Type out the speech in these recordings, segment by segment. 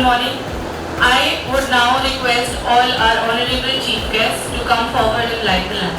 morning. I would now request all our honorable chief guests to come forward and light the lamp.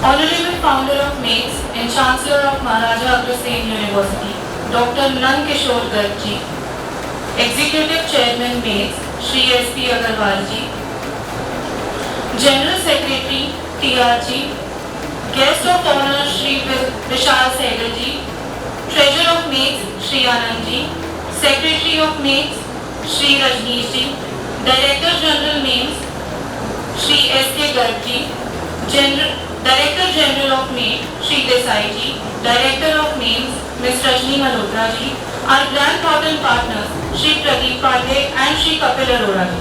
Honorable Founder of MAITS and Chancellor of Maharaja Agrasen University, Dr. Nand Kishore Garg ji, Executive Chairman MAITS, Shri S.P. Agarwal ji, General Secretary TRG, Guest of Honor Shri Vishal Sehgal ji, Treasurer of MAITS Shri Anand ji, Secretary of MAITS Shri Rajneesh ji, Director General MAITS Shri S.K. Garg ji, Director General of MAITS Shri Desai ji, Director of MAITS Ms. Rajni Malhotra ji, our grand hotel partners Shri Pradeep Pandey and Shri Kapil Arora ji,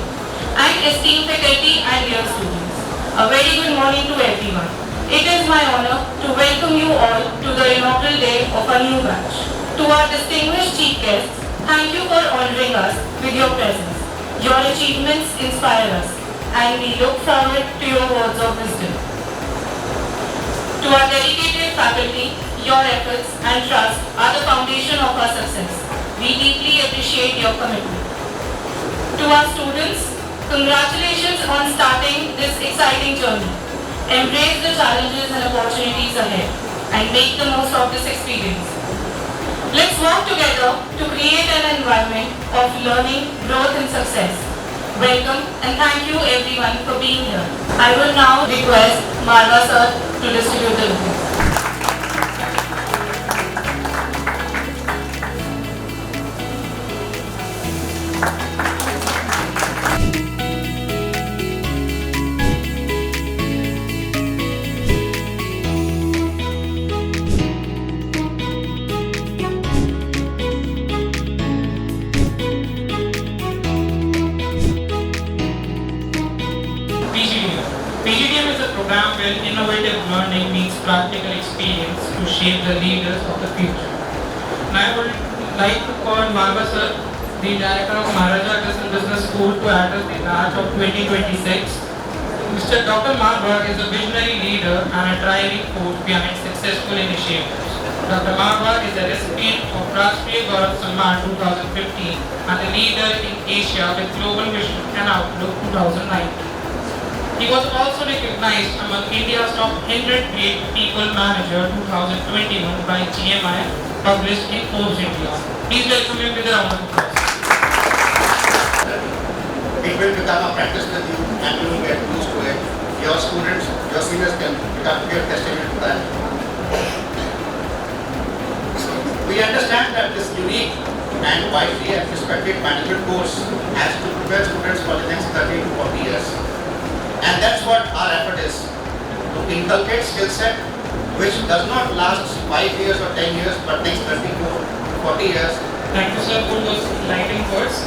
and esteemed faculty and dear students. A very good morning to everyone. It is my honor to welcome you all to the inaugural day of a new batch. To our distinguished chief guests, thank you for honoring us with your presence. Your achievements inspire us, and we look forward to your words of wisdom. To our dedicated faculty, your efforts and trust are the foundation of our success. We deeply appreciate your commitment. To our students, congratulations on starting this exciting journey. Embrace the challenges and opportunities ahead and make the most of this experience. Let's work together to create an environment of learning, growth and success. Welcome and thank you everyone for being here. I will now request Marwa sir to distribute the ribbons. PGDM is a program where innovative learning meets practical experience to shape the leaders of the future. And I would like to call Marwa sir, the Director of Maharaja Agrasen Business School, to address the batch of 2026. Mr. Dr. Marwa is a visionary leader and a driving force behind successful initiatives. Dr. Marwa is a recipient of Rashtriya Gaurav Samman 2015 and a leader in Asia with Global Vision and Outlook 2019. He was also recognized among India's top 100 great people manager 2021 by GMI, published in Forbes India. Please welcome him with a round of applause. It will become a practice with you and you will get used to it. Your students, your seniors can give testimony to that. We understand that this unique and widely respected management course has to prepare students for the next 30 to 40 years. And that's what our effort is, to inculcate skill set which does not last 5 years or 10 years but next 30 to 40 years. Thank you sir for those enlightening words.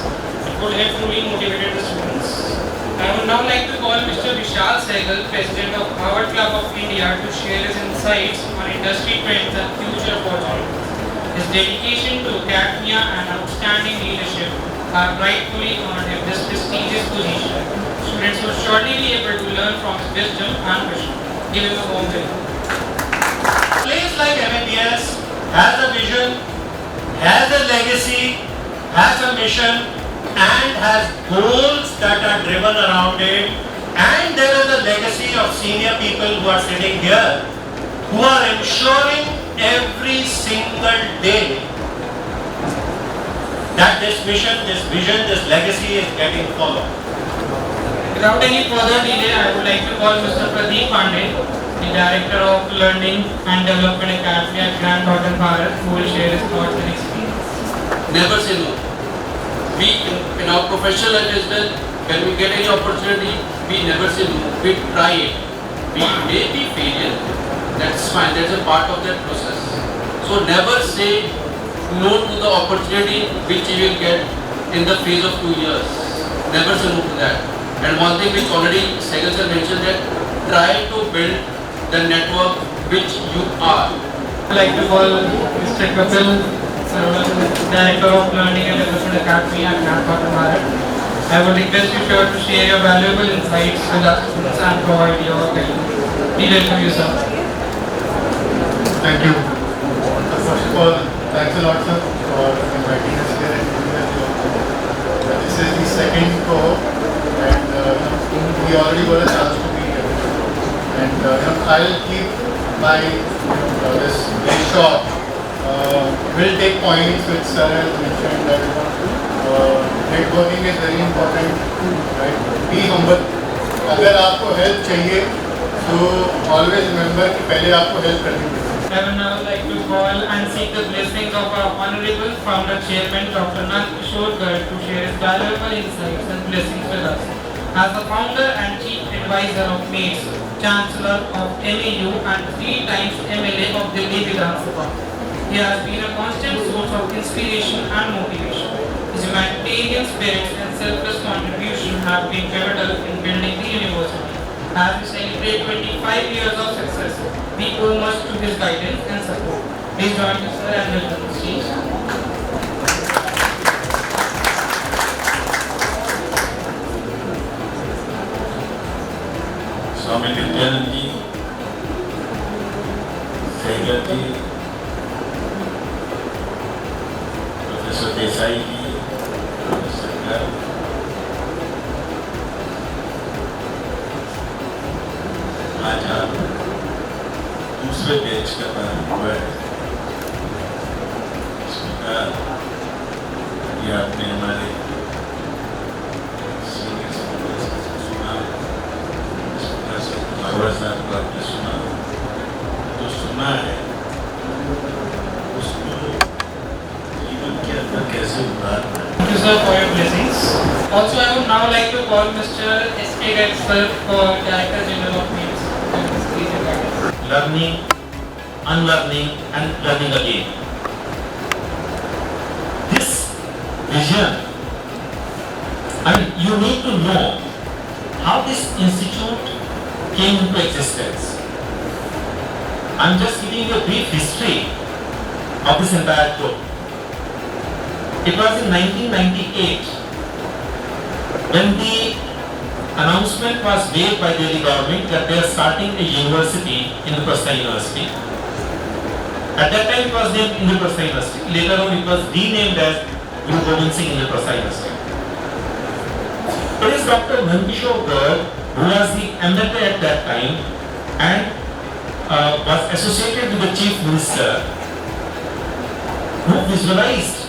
It would have truly motivated the students. I would now like to call Mr. Vishal Sehgal, President of Harvard Club of India, to share his insights on industry trends and future opportunities. His dedication to academia and outstanding leadership are rightfully earned in this prestigious position. Students will surely be able to learn from his wisdom and vision. Give him a warm welcome. A place like MABS has a vision, has a legacy, has a mission, and has goals that are driven around it. And there is a legacy of senior people who are sitting here, who are ensuring every single day that this mission, this vision, this legacy is getting followed. Without any further delay, I would like to call Mr. Pradeep Pandey, the Director of Learning and Development Academy at Grand Hotel Bharat, who will share his thoughts and experience. Never say no. We, in our professional life as well, when we get any opportunity, we never say no. We try it. We may be failure. That's fine. That's a part of that process. So never say no to the opportunity which you will get in the phase of 2 years. never say no to that. And one thing which already Sehgal sir mentioned, that try to build the network which you are. I'd like to call Mr. Kapil Sarwal, Director of Learning and Development Academy at Grandfather Bharat. I would request you sure to share your valuable insights with our students and provide your guidance. Please welcome you, sir. Thank you. First of all, thanks a lot, sir, for inviting us here and giving us the opportunity. This is the second cohort, and we already got a chance to meet everyone. And I'll keep my this very short. We'll take points which sir has mentioned that networking is very important, right? Be humble. अगर आपको help चाहिए, so always remember कि पहले आपको help करनी पड़ेगी. I would now like to call and seek the blessings of our Honorable Founder Chairman Dr. Nand Kishore Garg to share his valuable insights and blessings with us. As the founder and chief advisor of MATES, Chancellor of MAU and 3 times MLA of Delhi Vidhan Sabha, he has been a constant source of inspiration and motivation. His humanitarian spirit and selfless contribution have been pivotal in building the university. As we celebrate 25 years of success, we owe much to his guidance and support. Please join us, sir, and welcome to the stage. Swami Vidyanand ji, Sehgal ji, professor Desai ji, professor Garg, आज आप दूसरे batch का प्रारंभ हुआ है। इस प्रकार ये आपने हमारे सीनियर सिटीजन से सुना, इस प्रकार से बाबा साहब को आपने सुना, जो सुना है उसको जीवन के अंदर कैसे उतारना है। Thank you, sir, for your blessings. Also, I would now like to call Mr. S.K. Garg, sir, for Director General of MATES. Learning, unlearning and learning again. This vision, I mean, you need to know how this institute came into existence. I'm just giving you a brief history of this entire group. It was in 1998 when the announcement was made by Delhi government that they are starting a university, Indraprastha University. At that time it was named Indraprastha University. Later on it was renamed as Guru Gobind Singh Indraprastha University. It is Dr. Nand Kishore Garg, who was the embassy at that time and was associated with the chief minister, who visualized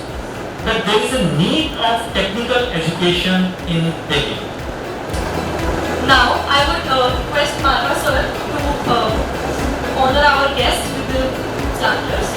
that there is a need of technical education in Delhi. Now, I would request Marwa sir to honor our guest with the chapters.